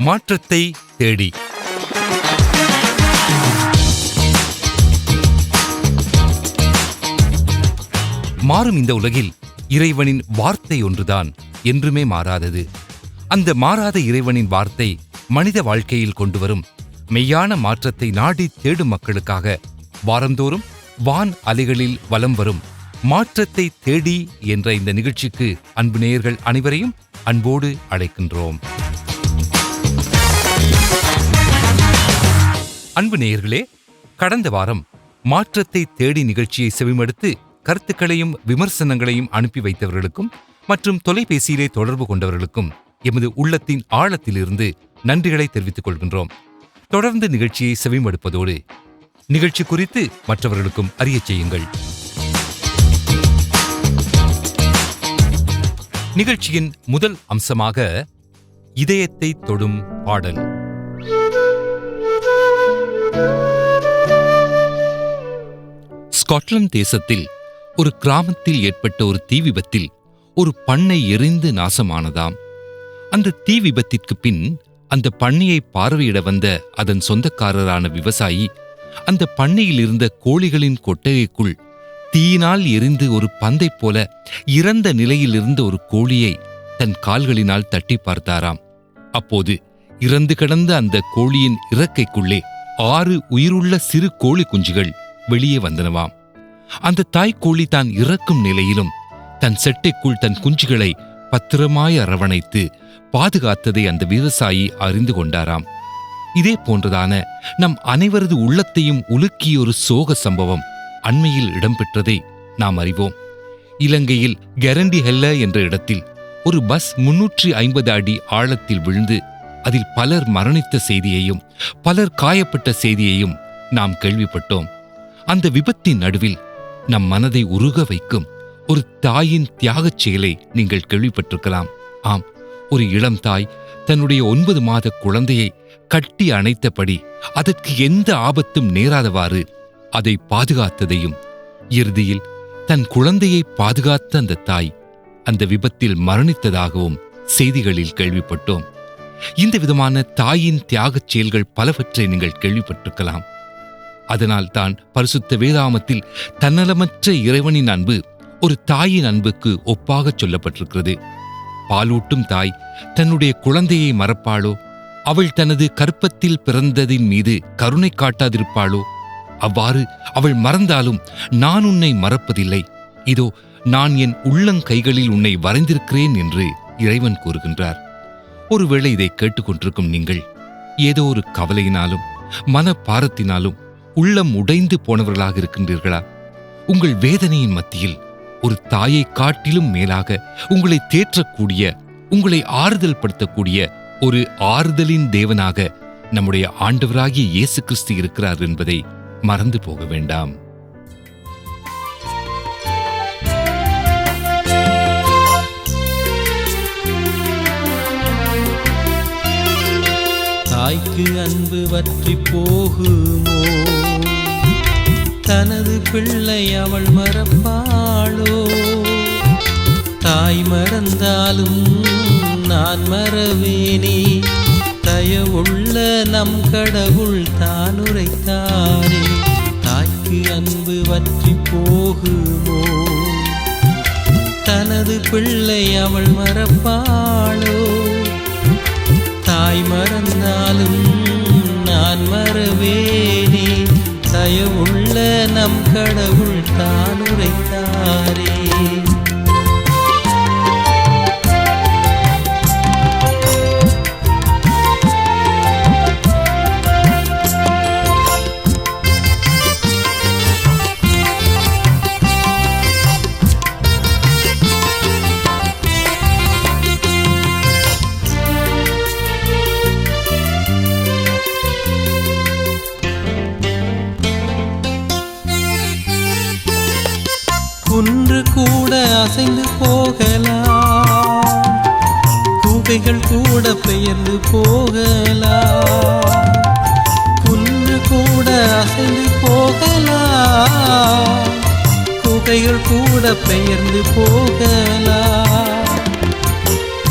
மாற்றத்தை தேடி. மாறும் இந்த உலகில் இறைவனின் வார்த்தை ஒன்றுதான் என்றுமே மாறாதது. அந்த மாறாத இறைவனின் வார்த்தை மனித வாழ்க்கையில் கொண்டு வரும் மெய்யான மாற்றத்தை நாடி தேடும் மக்களுக்காக வாரந்தோறும் வான் அலைகளில் வலம் வரும் மாற்றத்தை தேடி என்ற இந்த நிகழ்ச்சிக்கு அன்பு நேயர்கள் அனைவரையும் அன்போடு அழைக்கின்றோம். அன்பு நேயர்களே, கடந்த வாரம் மாற்றத்தை தேடி நிகழ்ச்சியை செவிமடுத்து கருத்துக்களையும் விமர்சனங்களையும் அனுப்பி வைத்தவர்களுக்கும் மற்றும் தொலைபேசியிலே தொடர்பு கொண்டவர்களுக்கும் எமது உள்ளத்தின் ஆழத்திலிருந்து நன்றிகளை தெரிவித்துக் கொள்கின்றோம். தொடர்ந்து நிகழ்ச்சியை செவிமடுப்பதோடு நிகழ்ச்சி குறித்து மற்றவர்களுக்கும் அறியச் செய்யுங்கள். நிகழ்ச்சியின் முதல் அம்சமாக இதயத்தை தொடும் பாடல். ஸ்காட்லாந்து தேசத்தில் ஒரு கிராமத்தில் ஏற்பட்ட ஒரு தீ விபத்தில் ஒரு பண்ணை எரிந்து நாசமானதாம். அந்த தீ விபத்திற்கு பின் அந்த பண்ணையை பார்வையிட வந்த அதன் சொந்தக்காரரான விவசாயி அந்த பண்ணையில் இருந்த கோழிகளின் கொட்டகைக்குள் தீயினால் எரிந்து ஒரு பந்தை போல இறந்த நிலையில் இருந்த ஒரு கோழியை தன் கால்களினால் தட்டி பார்த்தாராம். அப்போது இறந்து கிடந்த அந்த கோழியின் இறக்கைக்குள்ளே 6 உயிருள்ள சிறு கோழி குஞ்சுகள் வெளியே வந்தனவாம். அந்த தாய்க்கோழி தான் இறக்கும் நிலையிலும் தன் செட்டைக்குள் தன் குஞ்சுகளை பத்திரமாய் அரவணைத்து பாதுகாத்ததை அந்த விவசாயி அறிந்து கொண்டாராம். இதே போன்றதான நம் அனைவரது உள்ளத்தையும் உலுக்கிய ஒரு சோக சம்பவம் அண்மையில் இடம்பெற்றதை நாம் அறிவோம். இலங்கையில் கெரண்டி ஹெல்ல என்ற இடத்தில் ஒரு பஸ் 350 அடி ஆழத்தில் விழுந்து அதில் பலர் மரணித்த செய்தியையும் பலர் காயப்பட்ட செய்தியையும் நாம் கேள்விப்பட்டோம். அந்த விபத்தின் நடுவில் நம் மனதை உருக வைக்கும் ஒரு தாயின் தியாகச் செயலை நீங்கள் கேள்விப்பட்டிருக்கலாம். ஆம், ஒரு இளம் தாய் தன்னுடைய 9 மாத குழந்தையை கட்டி அணைத்தபடி அதற்கு எந்த ஆபத்தும் நேராதவாறு அதை பாதுகாத்ததையும், இறுதியில் தன் குழந்தையை பாதுகாத்த அந்த தாய் அந்த விபத்தில் மரணித்ததாகவும் செய்திகளில் கேள்விப்பட்டோம். இந்த விதமான தாயின் தியாகச் செயல்கள் பலவற்றை நீங்கள் கேள்விப்பட்டிருக்கலாம். அதனால் தான் பரிசுத்த வேதாகமத்தில் தன்னலமற்ற இறைவனின் அன்பு ஒரு தாயின் அன்புக்கு ஒப்பாகச் சொல்லப்பட்டிருக்கிறது. பாலூட்டும் தாய் தன்னுடைய குழந்தையை மறப்பாளோ? அவள் தனது கற்பத்தில் பிறந்ததின் மீது கருணை காட்டாதிருப்பாளோ? அவ்வாறு அவள் மறந்தாலும் நான் உன்னை மறப்பதில்லை, இதோ நான் என் உள்ளங்கைகளில் உன்னை வரைந்திருக்கிறேன் என்று இறைவன் கூறுகின்றார். ஒருவேளை இதை கேட்டுக்கொண்டிருக்கும் நீங்கள் ஏதோ ஒரு கவலையினாலும் மனப்பாரத்தினாலும் உள்ளம் உடைந்து போனவர்களாக இருக்கின்றீர்களா? உங்கள் வேதனையின் மத்தியில் ஒரு தாயை காட்டிலும் மேலாக உங்களை தேற்றக்கூடிய, உங்களை ஆறுதல் படுத்தக்கூடிய ஒரு ஆறுதலின் தேவனாக நம்முடைய ஆண்டவராகிய இயேசு கிறிஸ்து இருக்கிறார் என்பதை மறந்து போக வேண்டாம். தாய்க்கு அன்பு வற்றி போகுமோ? தனது பிள்ளை அவள் மறப்பாளோ? தாய் மறந்தாலும் நான் மறவேனே, தயவுள்ள நம் கடவுள் தான் உரைத்தாரே. தாய்க்கு அன்பு வற்றி போகுமோ? தனது பிள்ளை அவள் மறப்பாளோ? தாய் மறந்தாலும் நான் மறவேனே, தயவுள்ள நம் கடவுள் தான் உரைத்தாரே. குன்று கூட அசைந்து போகலாம், குகைகள் கூட பெயர்ந்து போகலாம். குன்று கூட அசைந்து போகலாம், குகைகள் கூட பெயர்ந்து போகலாம்.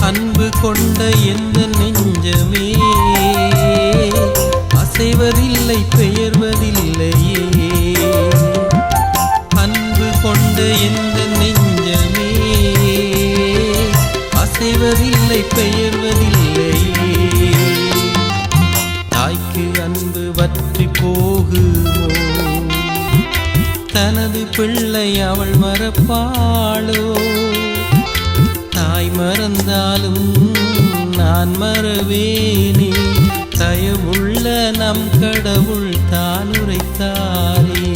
அன்பு கொண்ட எந்த நெஞ்ச நெஞ்சமே அசைவதில்லை பெயர்வதில்லையே. அன்பு கொண்ட எந்த நெஞ்சமே அசைவதில்லை பெயர்வதில்லையே. தாய்க்கு அன்பு வற்றி போகுமோ? தனது பிள்ளை அவள் மறப்பாளோ? தாய் மறந்தாலும் நான் மறவேனே, தயவுள்ள நம் கடவுள் தான் உரைத்தாரே.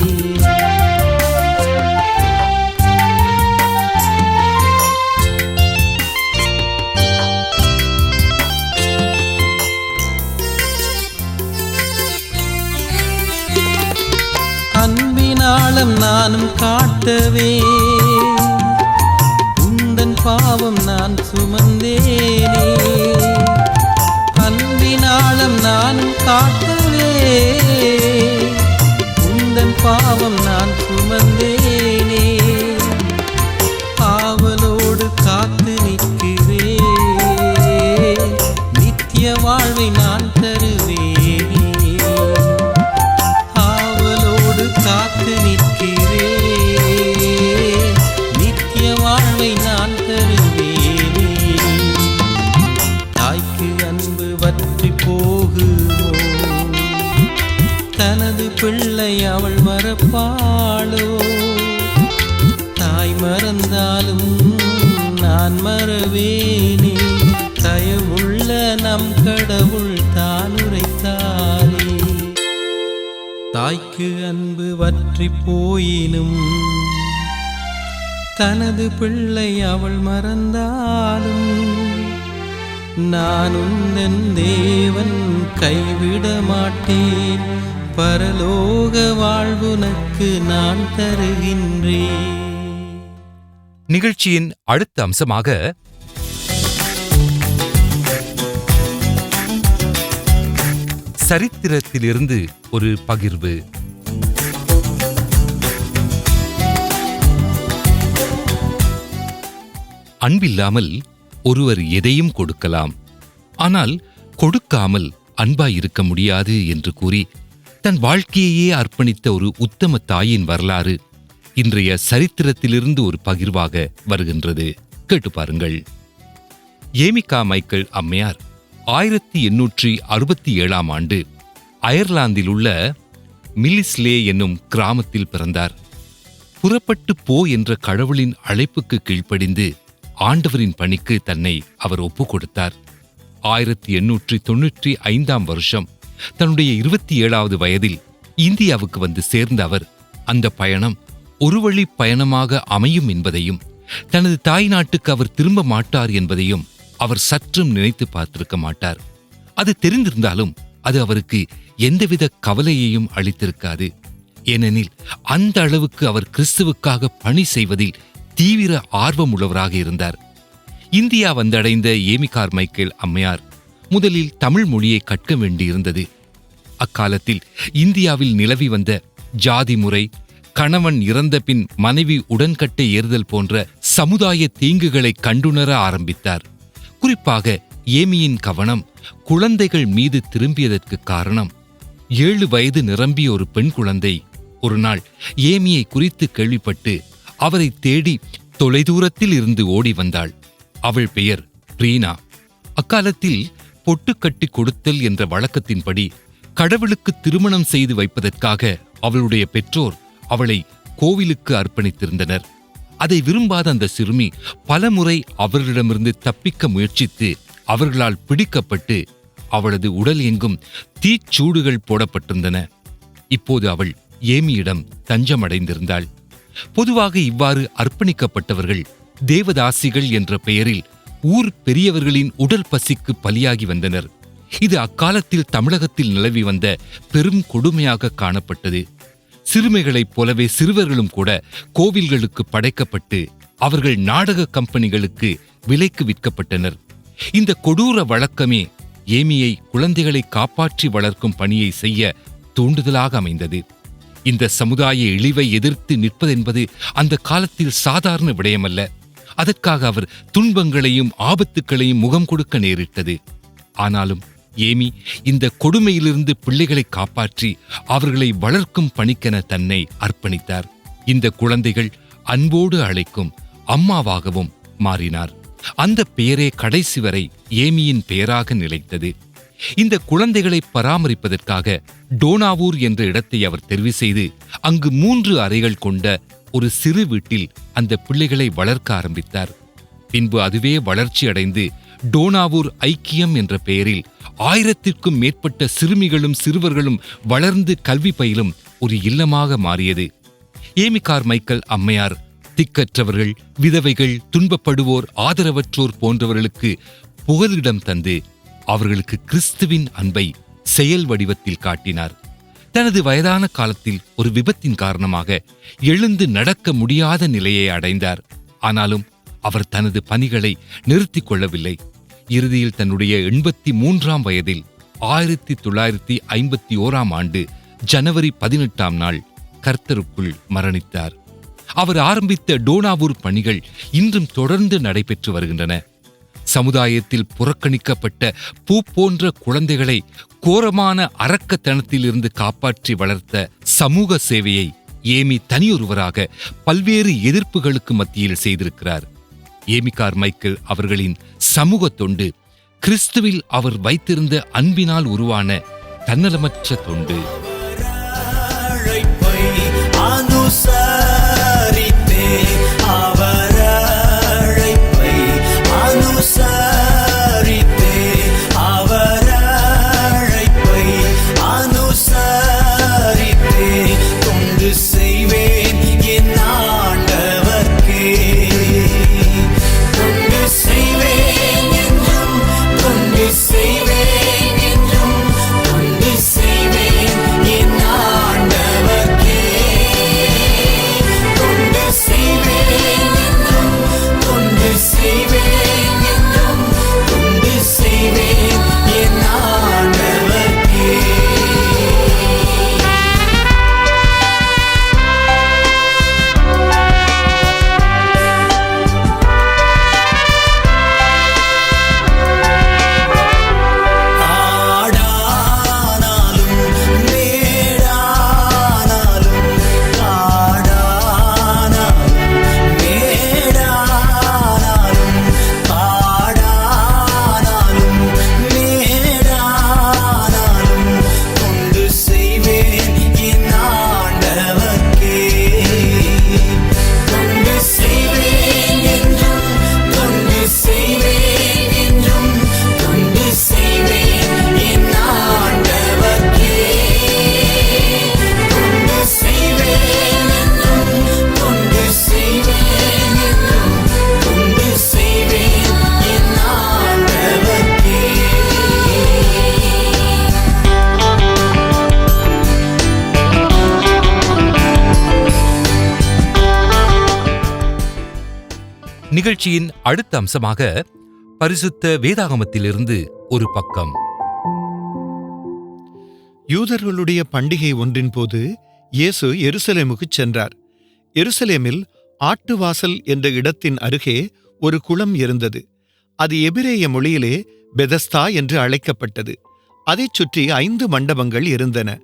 அன்பினாலும் நானும் காட்டவே, உந்தன் பாவம் நான் சுமந்தேனே. அன்பினாலும் நானும் காட்டவே, உந்தன் பாவம் நான் சுமந்தேனே. ஆவலோடு காத்து நிற்கிறேன், நித்திய வாழ்வை நான் தருவேனே. காத்து நிற்கிறேன், நித்திய வாழ்வை நான் தருவேனே. தாய்க்கு அன்பு வற்றி போகுமோ? தனது பிள்ளை அவள் மறப்பாளோ? தாய் மறந்தாலும் நான் மறவேனே, தயவுள்ள நம் கடவுள் தான் உரைத்தாரே. தாய்க்கு அன்பு வற்றி போயினும் தனது பிள்ளை அவள் மறந்தாலும், நான் உந்தன் தேவன் கைவிட மாட்டேன், பரலோக வாழ்வுனக்கு நான் தருகின்றேன். நிகழ்ச்சியின் அடுத்த அம்சமாக சரித்திரத்திலிருந்து ஒரு பகிர்வு. அன்பில்லாமல் ஒருவர் எதையும் கொடுக்கலாம், ஆனால் கொடுக்காமல் அன்பாயிருக்க முடியாது என்று கூறி தன் வாழ்க்கையையே அர்ப்பணித்த ஒரு உத்தம தாயின் வரலாறு இன்றைய சரித்திரத்திலிருந்து ஒரு பகிர்வாக வருகின்றது. கேட்டு பாருங்கள். ஏமிகா மைக்கேல் அம்மையார் 1867ஆம் ஆண்டு அயர்லாந்தில் உள்ள மில்லிஸ்லே என்னும் கிராமத்தில் பிறந்தார். புறப்பட்டு போ என்ற கடவுளின் அழைப்புக்கு கீழ்ப்படிந்து ஆண்டவரின் பணிக்கு தன்னை அவர் ஒப்புக் கொடுத்தார். 1895ஆம் வருஷம் தன்னுடைய 27வது வயதில் இந்தியாவுக்கு வந்து சேர்ந்த அவர் அந்த பயணம் ஒரு வழி பயணமாக அமையும் என்பதையும், தனது தாய் நாட்டுக்கு அவர் திரும்ப மாட்டார் என்பதையும் அவர் சற்றும் நினைத்து பார்த்திருக்க மாட்டார். அது தெரிந்திருந்தாலும் அது அவருக்கு எந்தவித கவலையையும் அளித்திருக்காது. ஏனெனில் அந்த அளவுக்கு அவர் கிறிஸ்துவுக்காக பணி செய்வதில் தீவிர ஆர்வமுள்ளவராக இருந்தார். இந்தியா வந்தடைந்த ஏமிகா மைக்கேல் அம்மையார் முதலில் தமிழ் மொழியை கற்க வேண்டியிருந்தது. அக்காலத்தில் இந்தியாவில் நிலவி வந்த ஜாதி முறை, கணவன் இறந்த பின் மனைவி உடன்கட்டை ஏறுதல் போன்ற சமுதாய தீங்குகளை கண்டுணர ஆரம்பித்தார். குறிப்பாக ஏமியின் கவனம் குழந்தைகள் மீது திரும்பியதற்கு காரணம், 7 வயது நிரம்பிய ஒரு பெண் குழந்தை ஒரு நாள் ஏமியை குறித்து கேள்விப்பட்டு அவரை தேடி தொலைதூரத்தில் இருந்து ஓடி வந்தாள். அவள் பெயர் ரீனா. அக்காலத்தில் பொட்டு கட்டி கொடுத்தல் என்ற வழக்கத்தின்படி கடவுளுக்கு திருமணம் செய்து வைப்பதற்காக அவளுடைய பெற்றோர் அவளை கோவிலுக்கு அர்ப்பணித்திருந்தனர். அதை விரும்பாத அந்த சிறுமி பலமுறை அவர்களிடமிருந்து தப்பிக்க முயற்சித்து அவர்களால் பிடிக்கப்பட்டு அவளது உடல் எங்கும் தீச்சூடுகள் போடப்பட்டிருந்தன. இப்போது அவள் ஏமியிடம் தஞ்சமடைந்திருந்தாள். பொதுவாக இவ்வாறு அர்ப்பணிக்கப்பட்டவர்கள் தேவதாசிகள் என்ற பெயரில் ஊர் பெரியவர்களின் உடல் பசிக்கு பலியாகி வந்தனர். இது அக்காலத்தில் தமிழகத்தில் நிலவி வந்த பெரும் கொடுமையாக காணப்பட்டது. சிறுமிகளைப் போலவே சிறுவர்களும் கூட கோவில்களுக்கு படைக்கப்பட்டு அவர்கள் நாடக கம்பெனிகளுக்கு விலைக்கு விற்கப்பட்டனர். இந்த கொடூர வழக்கமே ஏமியை குழந்தைகளை காப்பாற்றி வளர்க்கும் பணியை செய்ய தூண்டுதலாக அமைந்தது. இந்த சமுதாய இழிவை எதிர்த்து நிற்பதென்பது அந்த காலத்தில் சாதாரண விடயமல்ல. அதற்காக அவர் துன்பங்களையும் ஆபத்துக்களையும் முகம் கொடுக்க நேரிட்டது. ஆனாலும் ஏமி இந்த கொடுமையிலிருந்து பிள்ளைகளை காப்பாற்றி அவர்களை வளர்க்கும் பணிக்கென தன்னை அர்ப்பணித்தார். இந்த குழந்தைகள் அன்போடு அழைக்கும் அம்மாவாகவும் மாறினார். அந்த பெயரே கடைசி வரை ஏமியின் பெயராக நிலைத்தது. இந்த குழந்தைகளை பராமரிப்பதற்காக டோனாவூர் என்ற இடத்தை அவர் தெரிவு செய்து அங்கு 3 அறைகள் கொண்ட ஒரு சிறு வீட்டில் அந்த பிள்ளைகளை வளர்க்க ஆரம்பித்தார். பின்பு அதுவே வளர்ச்சி அடைந்து டோனாவூர் ஐக்கியம் என்ற பெயரில் 1000க்கும் மேற்பட்ட சிறுமிகளும் சிறுவர்களும் வளர்ந்து கல்வி பயிலும் ஒரு இல்லமாக மாறியது. ஏமி கார்மைக்கல் அம்மையார் திக்கற்றவர்கள், விதவைகள், துன்பப்படுவோர், ஆதரவற்றோர் போன்றவர்களுக்கு புகலிடம் தந்து அவர்களுக்கு கிறிஸ்துவின் அன்பை செயல் வடிவத்தில் காட்டினார். தனது வயதான காலத்தில் ஒரு விபத்தின் காரணமாக எழுந்து நடக்க முடியாத நிலையை அடைந்தார். ஆனாலும் அவர் தனது பணிகளை நிறுத்திக் கொள்ளவில்லை. இறுதியில் தன்னுடைய 83ஆம் வயதில் 1951ஆம் ஆண்டு ஜனவரி 18ஆம் நாள் கர்த்தருக்குள் மரணித்தார். அவர் ஆரம்பித்த டோனாவூர் பணிகள் இன்றும் தொடர்ந்து நடைபெற்று வருகின்றன. சமுதாயத்தில் புறக்கணிக்கப்பட்ட பூ போன்ற குழந்தைகளை கோரமான அரக்கத்தனத்திலிருந்து காப்பாற்றி வளர்த்த சமூக சேவையை ஏமி தனியொருவராக பல்வேறு எதிர்ப்புகளுக்கு மத்தியில் செய்திருக்கிறார். ஏமி கார்மைக்கல் அவர்களின் சமூக தொண்டு கிறிஸ்துவில் அவர் வைத்திருந்த அன்பினால் உருவான தன்னலமற்ற தொண்டு. நிகழ்ச்சியின் அடுத்த அம்சமாக பரிசுத்த வேதாகமத்திலிருந்து ஒரு பக்கம். யூதர்களுடைய பண்டிகை ஒன்றின் போது இயேசு எருசலேமுக்குச் சென்றார். எருசலேமில் ஆட்டுவாசல் என்ற இடத்தின் அருகே ஒரு குளம் இருந்தது. அது எபிரேய மொழியிலே பெதஸ்தா என்று அழைக்கப்பட்டது. அதைச் சுற்றி 5 மண்டபங்கள் இருந்தன.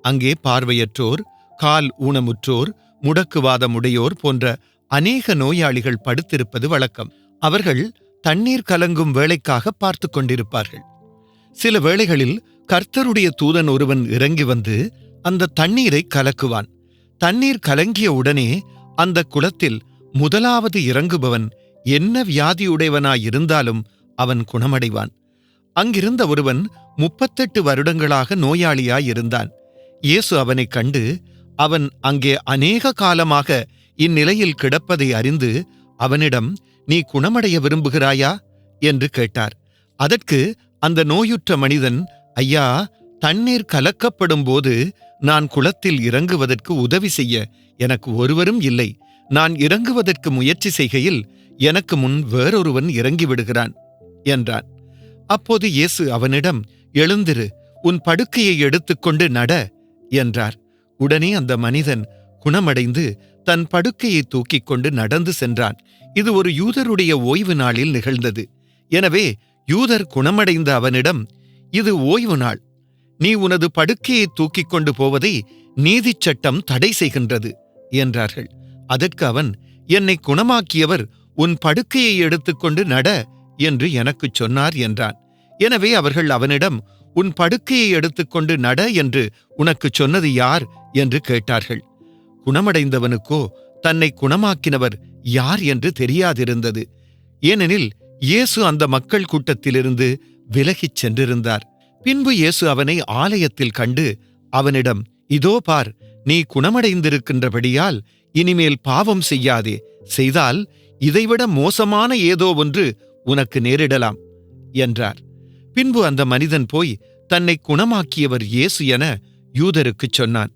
அங்கே பார்வையற்றோர், கால் ஊனமுற்றோர், முடக்குவாதமுடையோர் போன்ற அநேக நோயாளிகள் படுத்திருப்பது வழக்கம். அவர்கள் தண்ணீர் கலங்கும் வேளைக்காக பார்த்து கொண்டிருப்பார்கள். சில வேளைகளில் கர்த்தருடைய தூதன் ஒருவன் இறங்கி வந்து அந்த தண்ணீரை கலக்குவான். தண்ணீர் கலங்கிய உடனே அந்த குளத்தில் முதலாவது இறங்குபவன் என்ன வியாதியுடையவனாயிருந்தாலும் அவன் குணமடைவான். அங்கிருந்த ஒருவன் 38 வருடங்களாக நோயாளியாயிருந்தான். இயேசு அவனைக் கண்டு, அவன் அங்கே அநேக காலமாக இந்நிலையில் கிடப்பதை அறிந்து அவனிடம், நீ குணமடைய விரும்புகிறாயா என்று கேட்டார். அதற்கு அந்த நோயுற்ற மனிதன், ஐயா, தண்ணீர் கலக்கப்படும் போது நான் குளத்தில் இறங்குவதற்கு உதவி செய்ய எனக்கு ஒருவரும் இல்லை. நான் இறங்குவதற்கு முயற்சி செய்கையில் எனக்கு முன் வேறொருவன் இறங்கிவிடுகிறான் என்றான். அப்போது இயேசு அவனிடம், எழுந்திரு, உன் படுக்கையை எடுத்துக்கொண்டு நட என்றார். உடனே அந்த மனிதன் குணமடைந்து தன் படுக்கையை தூக்கிக் கொண்டு நடந்து சென்றான். இது ஒரு யூதருடைய ஓய்வு நாளில் நிகழ்ந்தது. எனவே யூதர் குணமடைந்த அவனிடம், இது ஓய்வு நாள், நீ உனது படுக்கையை தூக்கிக் கொண்டு போவதை நீதிச் சட்டம் தடை செய்கின்றது என்றார்கள். அதற்கு அவன், என்னை குணமாக்கியவர் உன் படுக்கையை எடுத்துக்கொண்டு நட என்று எனக்குச் சொன்னார் என்றான். எனவே அவர்கள் அவனிடம், உன் படுக்கையை எடுத்துக்கொண்டு நட என்று உனக்குச் சொன்னது யார் என்று கேட்டார்கள். குணமடைந்தவனுக்கோ தன்னை குணமாக்கினவர் யார் என்று தெரியாதிருந்தது. ஏனெனில் இயேசு அந்த மக்கள் கூட்டத்திலிருந்து விலகிச் சென்றிருந்தார். பின்பு இயேசு அவனை ஆலயத்தில் கண்டு அவனிடம், இதோ பார், நீ குணமடைந்திருக்கின்றபடியால் இனிமேல் பாவம் செய்யாதே, செய்தால் இதைவிட மோசமான ஏதோ ஒன்று உனக்கு நேரிடலாம் என்றார். பின்பு அந்த மனிதன் போய் தன்னை குணமாக்கியவர் இயேசு என யூதருக்குச் சொன்னான்.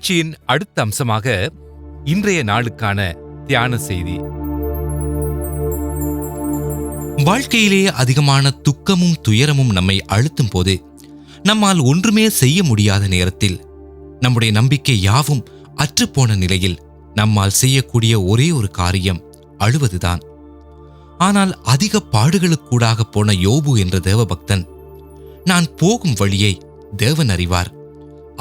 நிகழ்ச்சியின் அடுத்த அம்சமாக இன்றைய நாளுக்கான தியான செய்தி. வாழ்க்கையிலே அதிகமான துக்கமும் துயரமும் நம்மை அழுத்தும் போது, நம்மால் ஒன்றுமே செய்ய முடியாத நேரத்தில், நம்முடைய நம்பிக்கை யாவும் அற்றுப்போன நிலையில் நம்மால் செய்யக்கூடிய ஒரே ஒரு காரியம் அழுவதுதான். ஆனால் அதிக பாடுகளுக்கூடாக போன யோபு என்ற தேவபக்தன், நான் போகும் வழியை தேவன் அறிவார்,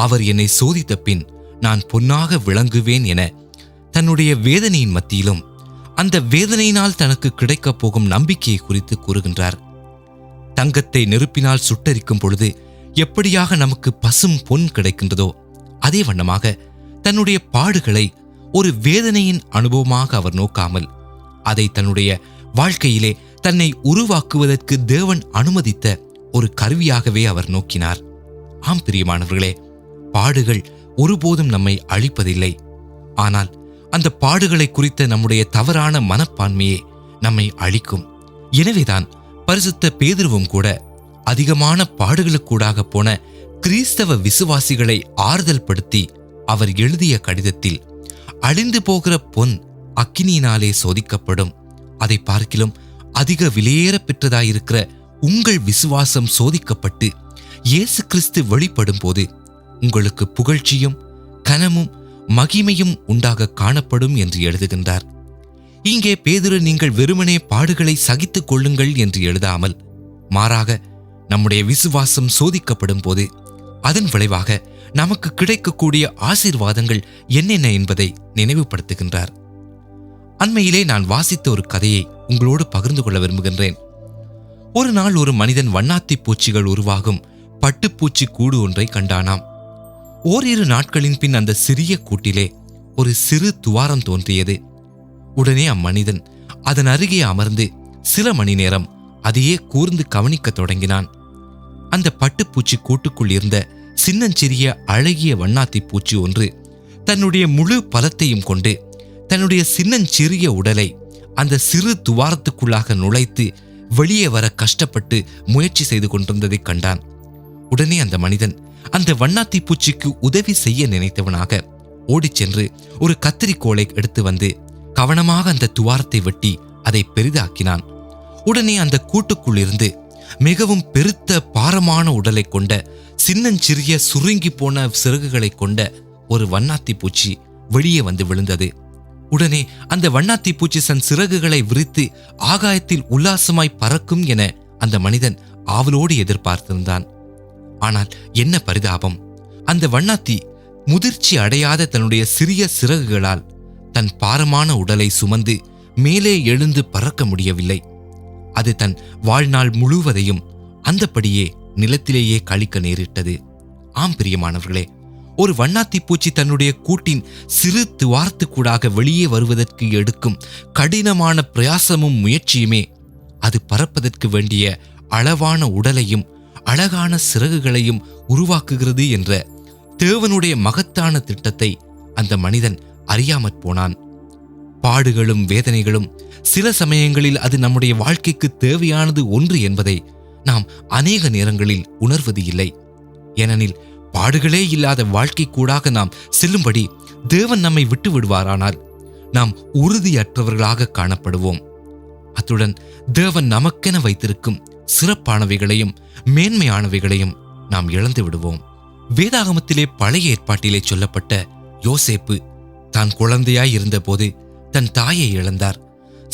அவர் என்னை சோதித்த பின் நான் பொன்னாக விளங்குவேன் என தன்னுடைய வேதனையின் மத்தியிலும் அந்த வேதனையினால் தனக்கு கிடைக்கப் போகும் நம்பிக்கையை குறித்து கூறுகின்றார். தங்கத்தை நெருப்பினால் சுட்டரிக்கும் பொழுது எப்படியாக நமக்கு பசும் பொன் கிடைக்கின்றதோ அதே வண்ணமாக தன்னுடைய பாடுகளை ஒரு வேதனையின் அனுபவமாக அவர் நோக்காமல் அதை தன்னுடைய வாழ்க்கையிலே தன்னை உருவாக்குவதற்கு தேவன் அனுமதித்த ஒரு கருவியாகவே அவர் நோக்கினார். ஆம் பிரியமானவர்களே, பாடுகள் ஒருபோதும் நம்மை அழிப்பதில்லை. ஆனால் அந்த பாடுகளை குறித்த நம்முடைய தவறான மனப்பான்மையே நம்மை அழிக்கும். எனவேதான் பரிசுத்த பேதுருவும் கூட அதிகமான பாடுகளுக்கூடாக போன கிறிஸ்தவ விசுவாசிகளை ஆறுதல் படுத்தி அவர் எழுதிய கடிதத்தில், அழிந்து போகிற பொன் அக்கினியினாலே சோதிக்கப்படும், அதை பார்க்கிலும் அதிக விலையேற பெற்றதாயிருக்கிற உங்கள் விசுவாசம் சோதிக்கப்பட்டு இயேசு கிறிஸ்து வெளிப்படும் போது உங்களுக்கு புகழ்ச்சியும் கனமும் மகிமையும் உண்டாக காணப்படும் என்று எழுதுகின்றார். இங்கே பேதுரு நீங்கள் வெறுமனே பாடுகளை சகித்துக் கொள்ளுங்கள் என்று எழுதாமல், மாறாக நம்முடைய விசுவாசம் சோதிக்கப்படும் போது அதன் விளைவாக நமக்கு கிடைக்கக்கூடிய ஆசீர்வாதங்கள் என்னென்ன என்பதை நினைவுபடுத்துகின்றார். அண்மையிலே நான் வாசித்த ஒரு கதையை உங்களோடு பகிர்ந்து கொள்ள விரும்புகின்றேன். ஒரு நாள் ஒரு மனிதன் வண்ணாத்தி பூச்சிகள் உருவாகும் பட்டுப்பூச்சி கூடு ஒன்றை கண்டானாம். ஓரிரு நாட்களின் பின் அந்த சிறிய கூட்டிலே ஒரு சிறு துவாரம் தோன்றியது. உடனே அம்மனிதன் அதன் அருகே அமர்ந்து சில மணி நேரம் அதையே கூர்ந்து கவனிக்கத் தொடங்கினான். அந்த பட்டுப்பூச்சி கூட்டுக்குள் இருந்த சின்னஞ்சிறிய அழகிய வண்ணாத்தி பூச்சி ஒன்று தன்னுடைய முழு பலத்தையும் கொண்டு தன்னுடைய சின்னஞ்சிறிய உடலை அந்த சிறு துவாரத்துக்குள்ளாக நுழைத்து வெளியே வர கஷ்டப்பட்டு முயற்சி செய்து கொண்டிருந்ததை கண்டான். உடனே அந்த மனிதன் அந்த வண்ணாத்தி பூச்சிக்கு உதவி செய்ய நினைத்தவனாக ஓடிச் சென்று ஒரு கத்தரிக்கோலை எடுத்து வந்து கவனமாக அந்த துவாரத்தை வெட்டி அதை பெரிதாக்கினான். உடனே அந்த கூட்டுக்குள் இருந்து மிகவும் பெருத்த பாரமான உடலை கொண்ட சின்னஞ்சிறிய சுருங்கி போன சிறகுகளை கொண்ட ஒரு வண்ணாத்தி பூச்சி வெளியே வந்து விழுந்தது. உடனே அந்த வண்ணாத்தி பூச்சி தன் சிறகுகளை விரித்து ஆகாயத்தில் உல்லாசமாய் பறக்கும் என அந்த மனிதன் ஆவலோடு எதிர்பார்த்திருந்தான். ஆனால் என்ன பரிதாபம்! அந்த வண்ணாத்தி முதிர்ச்சி அடையாத தன்னுடைய சிறிய சிறகுகளால் தன் பாரமான உடலை சுமந்து மேலே எழுந்து பறக்க முடியவில்லை. அது தன் வாழ்நாள் முழுவதையும் அந்தப்படியே நிலத்திலேயே கழிக்க நேரிட்டது. ஆம் பிரியமானவர்களே, ஒரு வண்ணாத்தி பூச்சி தன்னுடைய கூட்டின் சிறு துவாரத்துக்கூடாக வெளியே வருவதற்கு எடுக்கும் கடினமான பிரயாசமும் முயற்சியுமே அது பறப்பதற்கு வேண்டிய அளவான உடலையும் அழகான சிறகுகளையும் உருவாக்குகிறது என்ற தேவனுடைய மகத்தான திட்டத்தை அந்த மனிதன் அறியாமற் போனான். பாடுகளும் வேதனைகளும் சில சமயங்களில் அது நம்முடைய வாழ்க்கைக்கு தேவையானது ஒன்று என்பதை நாம் அநேக நேரங்களில் உணர்வது இல்லை. ஏனெனில் பாடுகளே இல்லாத வாழ்க்கை கூடாக நாம் செல்லும்படி தேவன் நம்மை விட்டு விடுவாரானால் நாம் உறுதியற்றவர்களாக காணப்படுவோம். அத்துடன் தேவன் நமக்கென வைத்திருக்கும் சிறப்பானவைகளையும் மேன்மையானவைகளையும் நாம் இழந்து விடுவோம். வேதாகமத்திலே பழைய ஏற்பாட்டிலே சொல்லப்பட்ட யோசேப்பு தான் குழந்தையாய் இருந்தபோது தன் தாயை இழந்தார்.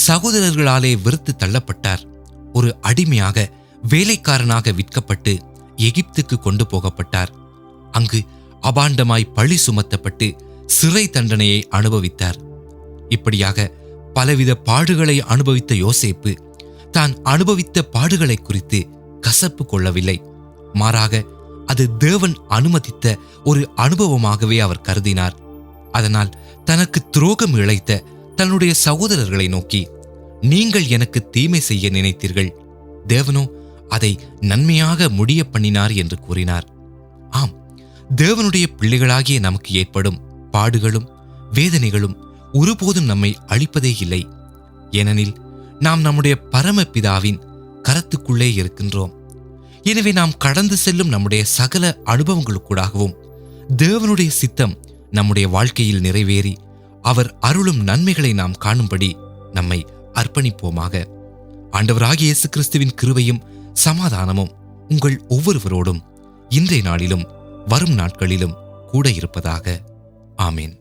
சகோதரர்களாலே வெறுத்து தள்ளப்பட்டார். ஒரு அடிமையாக வேலைக்காரனாக விற்கப்பட்டு எகிப்துக்கு கொண்டு போகப்பட்டார். அங்கு அபாண்டமாய் பழி சுமத்தப்பட்டு சிறை தண்டனையை அனுபவித்தார். இப்படியாக பலவித பாடுகளை அனுபவித்த யோசேப்பு தான் அனுபவித்த பாடுகளை குறித்து கசப்பு கொள்ளவில்லை. மாறாக அது தேவன் அனுமதித்த ஒரு அனுபவமாகவே அவர் கருதினார். அதனால் தனக்கு துரோகம் இழைத்த தன்னுடைய சகோதரர்களை நோக்கி, நீங்கள் எனக்கு தீமை செய்ய நினைத்தீர்கள், தேவனோ அதை நன்மையாக முடிய பண்ணினார் என்று கூறினார். ஆம், தேவனுடைய பிள்ளைகளாகிய நமக்கு ஏற்படும் பாடுகளும் வேதனைகளும் ஒருபோதும் நம்மை அழிப்பதே இல்லை. ஏனெனில் நாம் நம்முடைய பரமபிதாவின் கரத்துக்குள்ளே இருக்கின்றோம். எனவே நாம் கடந்து செல்லும் நம்முடைய சகல அனுபவங்களுக்கூடாகவும் தேவனுடைய சித்தம் நம்முடைய வாழ்க்கையில் நிறைவேறி அவர் அருளும் நன்மைகளை நாம் காணும்படி நம்மை அர்ப்பணிப்போமாக. ஆண்டவராகிய இயேசு கிறிஸ்துவின் கிருபையும் சமாதானமும் உங்கள் ஒவ்வொருவரோடும் இன்றைய நாளிலும் வரும் நாட்களிலும் கூட இருப்பதாக. ஆமேன்.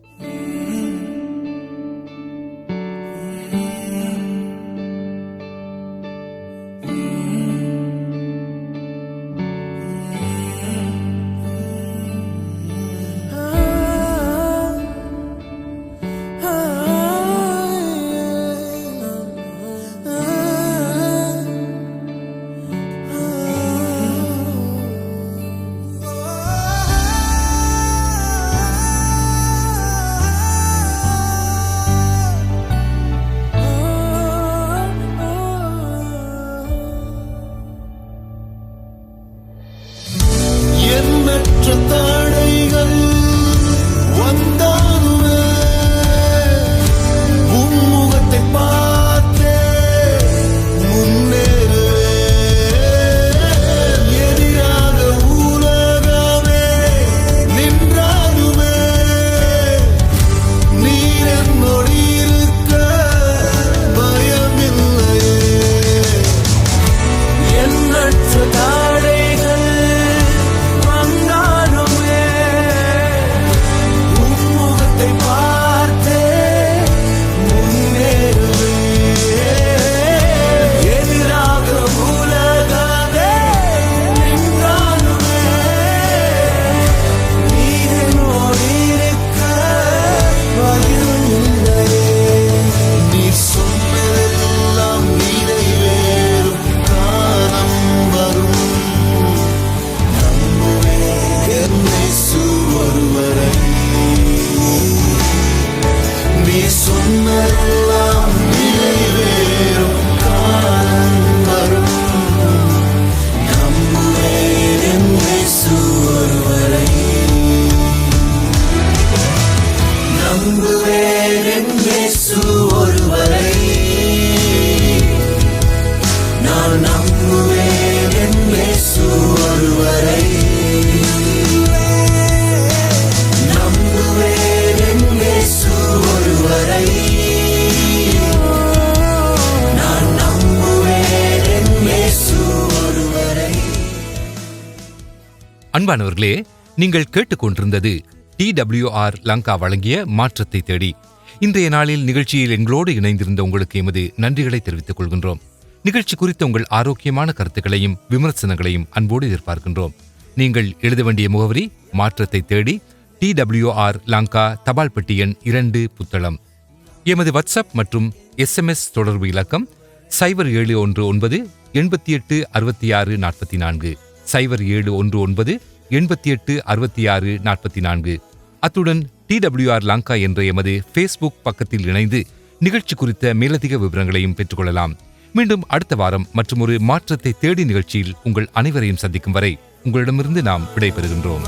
அன்பானவர்களே, நீங்கள் கேட்டுக்கொண்டிருந்தது TWR லங்கா வழங்கிய மாற்றத்தை தேடி. இன்றைய நாளில் நிகழ்ச்சியில் எங்களோடு இணைந்திருந்த உங்களுக்கு எமது நன்றிகளை தெரிவித்துக் கொள்கின்றோம். நிகழ்ச்சி குறித்த உங்கள் ஆரோக்கியமான கருத்துக்களையும் விமர்சனங்களையும் அன்போடு எதிர்பார்க்கின்றோம். நீங்கள் எழுத வேண்டிய முகவரி மாற்றத்தை தேடி, TWR லங்கா, தபால் பெட்டி எண் 2, புத்தளம். எமது வாட்ஸ்அப் மற்றும் SMS தொடர்பு இலக்கம் 0719 88 66 44 0719 88 66 44. அத்துடன் TWR லங்கா என்ற எமது ஃபேஸ்புக் பக்கத்தில் இணைந்து நிகழ்ச்சி குறித்த மேலதிக விவரங்களையும் பெற்றுக்கொள்ளலாம். மீண்டும் அடுத்த வாரம் மற்றும் ஒரு மாற்றத்தை தேடி நிகழ்ச்சியில் உங்கள் அனைவரையும் சந்திக்கும் வரை உங்களிடமிருந்து நாம் விடைபெறுகின்றோம்.